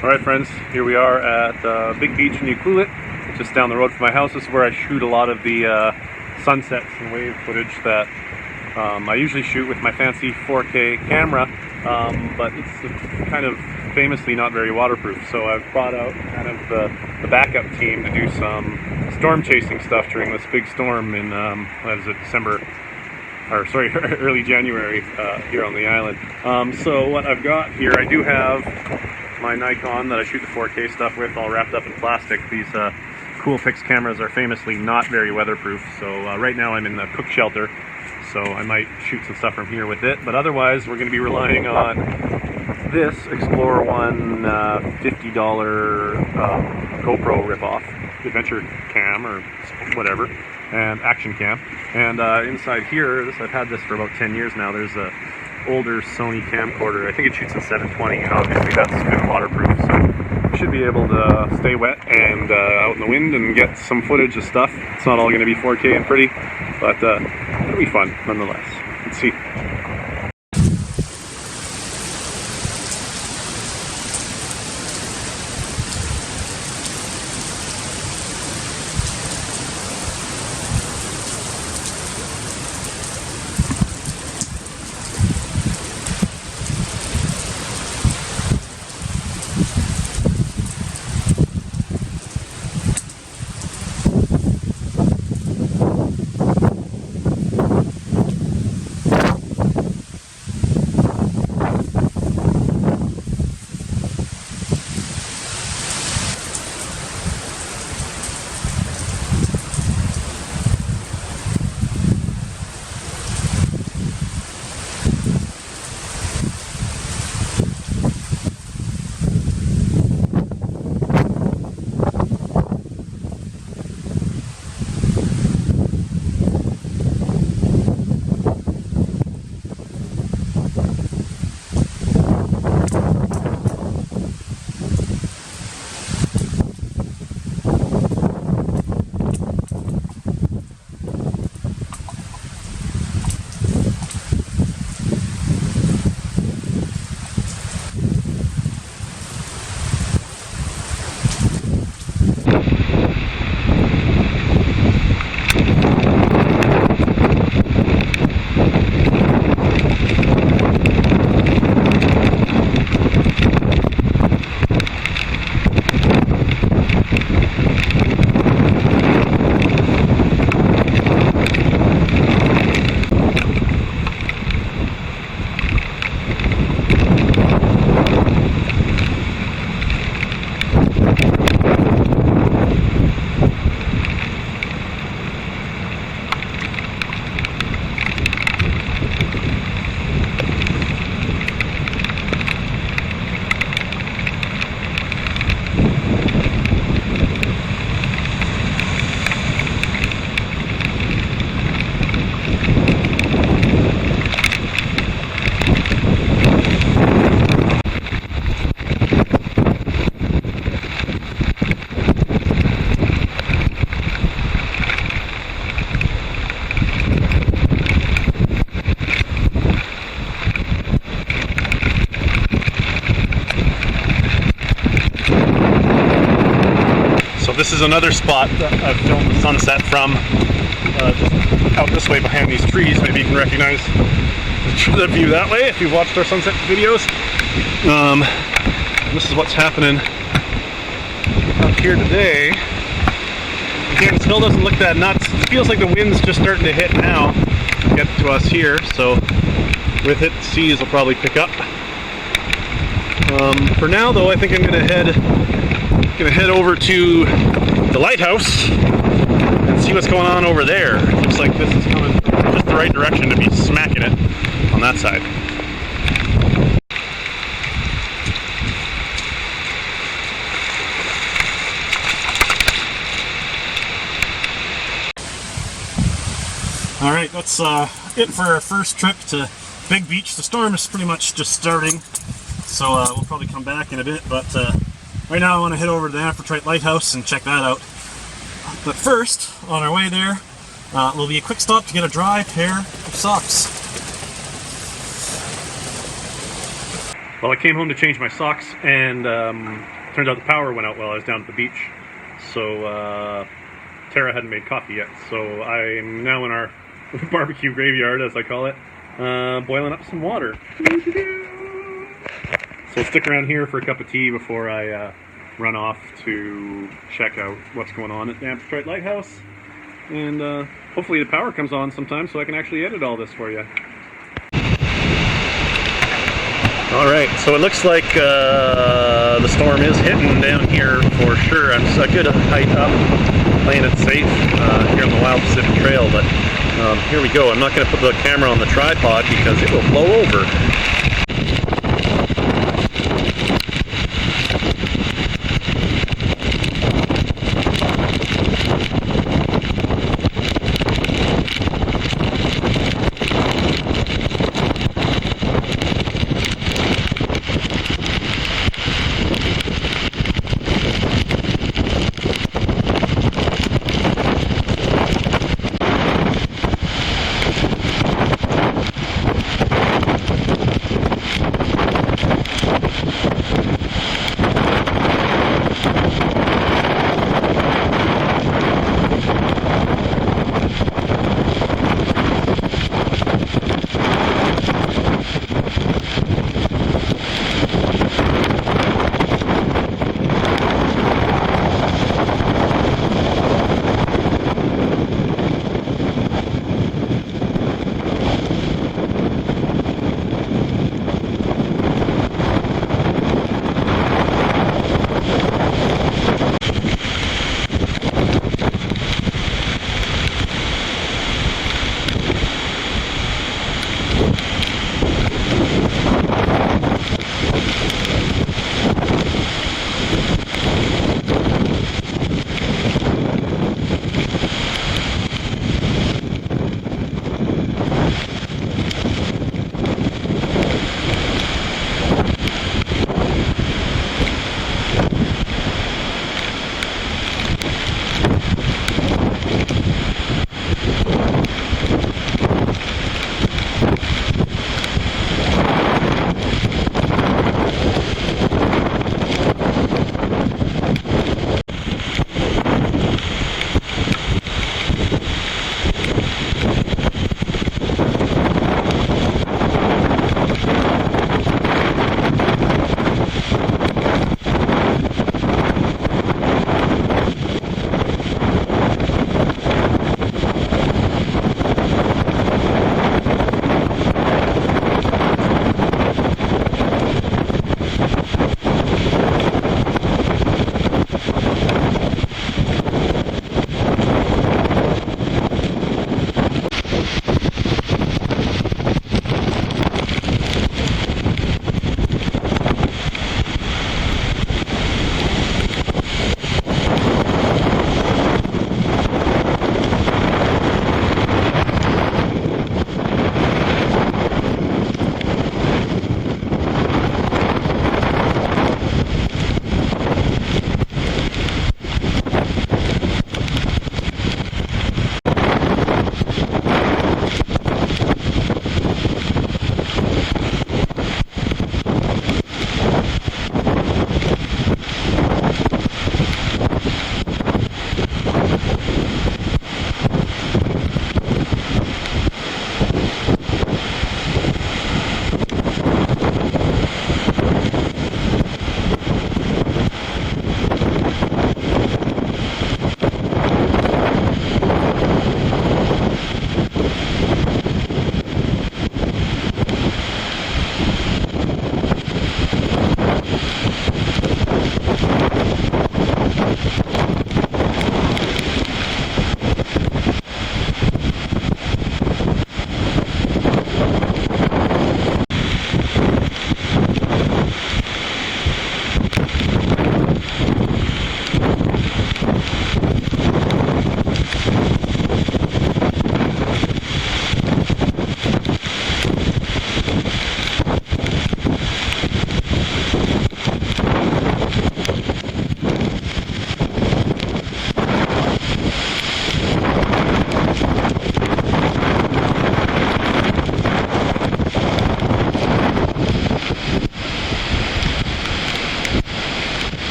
Alright friends, here we are at Big Beach in Ucluelet, just down the road from my house. This is where I shoot a lot of the sunsets and wave footage that I usually shoot with my fancy 4K camera, but it's kind of famously not very waterproof, so I've brought out kind of the backup team to do some storm chasing stuff during this big storm in, what is it, early January here on the island. So what I've got here, I do have my Nikon that I shoot the 4K stuff with all wrapped up in plastic. These Coolpix cameras are famously not very weatherproof, so right now I'm in the cook shelter, so I might shoot some stuff from here with it, but otherwise we're going to be relying on this Explorer One $50 GoPro ripoff, adventure cam or whatever, and action cam. And inside here, I've had this for about 10 years now, there's a older Sony camcorder. I think it shoots in 720, and obviously that's been waterproof, so should be able to stay wet and out in the wind and get some footage of stuff. It's not all going to be 4K and pretty, but it'll be fun nonetheless. Let's see. This is another spot that I've filmed the sunset from, just out this way behind these trees. Maybe you can recognize the view that way if you've watched our sunset videos. This is what's happening up here today. Again, it still doesn't look that nuts. It feels like the wind's just starting to hit now, get to us here, so with it, the seas will probably pick up. For now though, I think I'm gonna head over to the lighthouse and see what's going on over there. It looks like this is coming just the right direction to be smacking it on that side. Alright, that's it for our first trip to Big Beach. The storm is pretty much just starting, so we'll probably come back in a bit, but right now I want to head over to the Amphitrite Lighthouse and check that out. But first, on our way there, will be a quick stop to get a dry pair of socks. Well, I came home to change my socks, and turns out the power went out while I was down at the beach. So Tara hadn't made coffee yet. So I'm now in our barbecue graveyard, as I call it, boiling up some water. So stick around here for a cup of tea before I run off to check out what's going on at the Amphitryte Lighthouse. And hopefully the power comes on sometime so I can actually edit all this for you. Alright, so it looks like the storm is hitting down here for sure. I'm a good height up, playing it safe here on the Wild Pacific Trail, but here we go. I'm not going to put the camera on the tripod because it will blow over.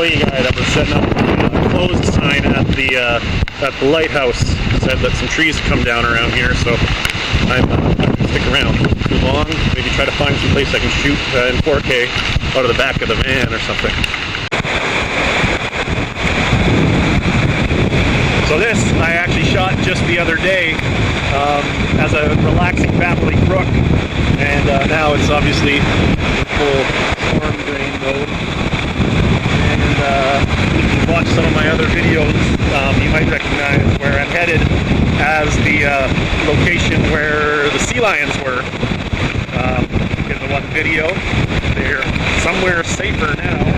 employee guy that was setting up the closed sign at the lighthouse said that some trees come down around here, so I'm not going to stick around too long. Maybe try to find some place I can shoot in 4K out of the back of the van or something. So this I actually shot just the other day as a relaxing family crook, and now it's obviously in full storm drain mode. And if you watch some of my other videos, you might recognize where I'm headed as the location where the sea lions were in the one video. They're somewhere safer now.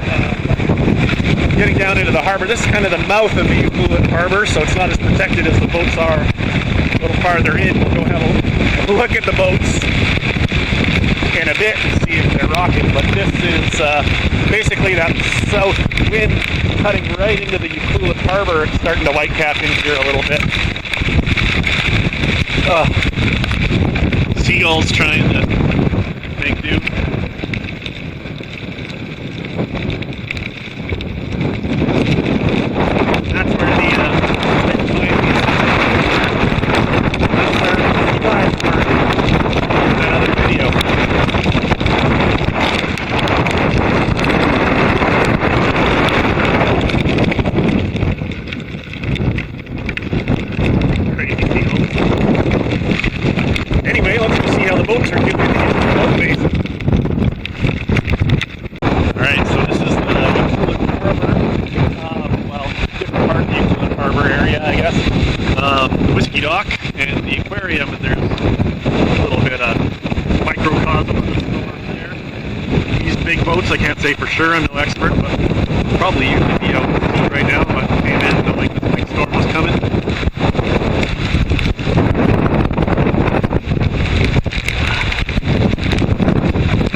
Getting down into the harbor. This is kind of the mouth of the Ucluelet harbor, so it's not as protected as the boats are a little farther in. We'll go have a look at the boats in a bit and see if they're rocking, but this is basically that south wind cutting right into the Ucluelet harbor. It's starting to whitecap in here a little bit. Seagulls trying to make do. That's where the that other video. Crazy seagulls. Anyway, let's go see how the boats are doing in the Gulf Basin. Alright, so this is the Ucluelet Harbor. Well, different part of the Ucluelet Harbor area, I guess. The whiskey dock and the aquarium, and there's a little bit of microcosm of the storm there. These big boats, I can't say for sure, I'm no expert, but probably you could be out to sea right now, but came in knowing that the big storm was coming.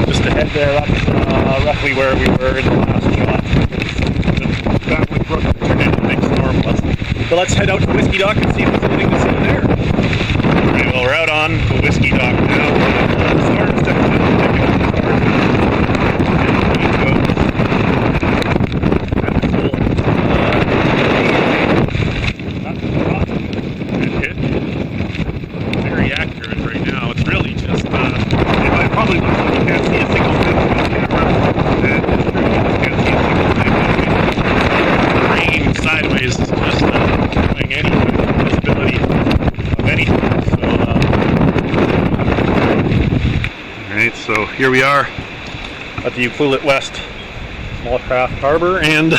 Just ahead there, that's roughly where we were in the last shot. That would turned into a big storm was. So let's head out to the whiskey dock and see what's something to see there. Alright, well, we're out on the whiskey dock now. The storm's definitely picking up the start. That's cool. Very accurate right now. It's really just, I probably looks like you can't see a single thing on the camera. And it's true, you just can't see a single thing. The rain sideways is just doing any visibility of anything. Alright, so here we are at the Ucluelet West Small Craft Harbor, and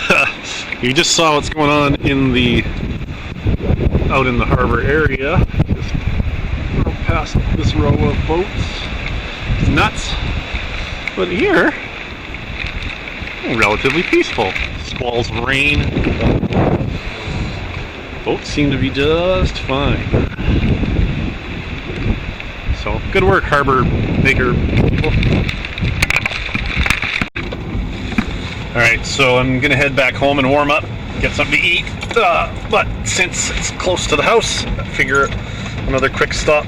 you just saw what's going on out in the harbor area. Just past this row of boats. It's nuts. But here, relatively peaceful. Squalls of rain. Boats seem to be just fine. So, good work, harbor maker people. Alright, so I'm gonna head back home and warm up, get something to eat. But since it's close to the house, I figure another quick stop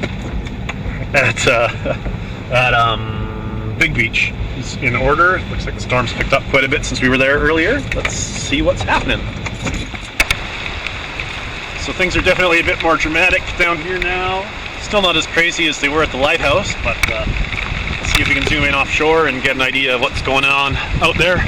at Big Beach is in order. Looks like the storm's picked up quite a bit since we were there earlier. Let's see what's happening. So things are definitely a bit more dramatic down here now. Still not as crazy as they were at the lighthouse, but let's see if we can zoom in offshore and get an idea of what's going on out there.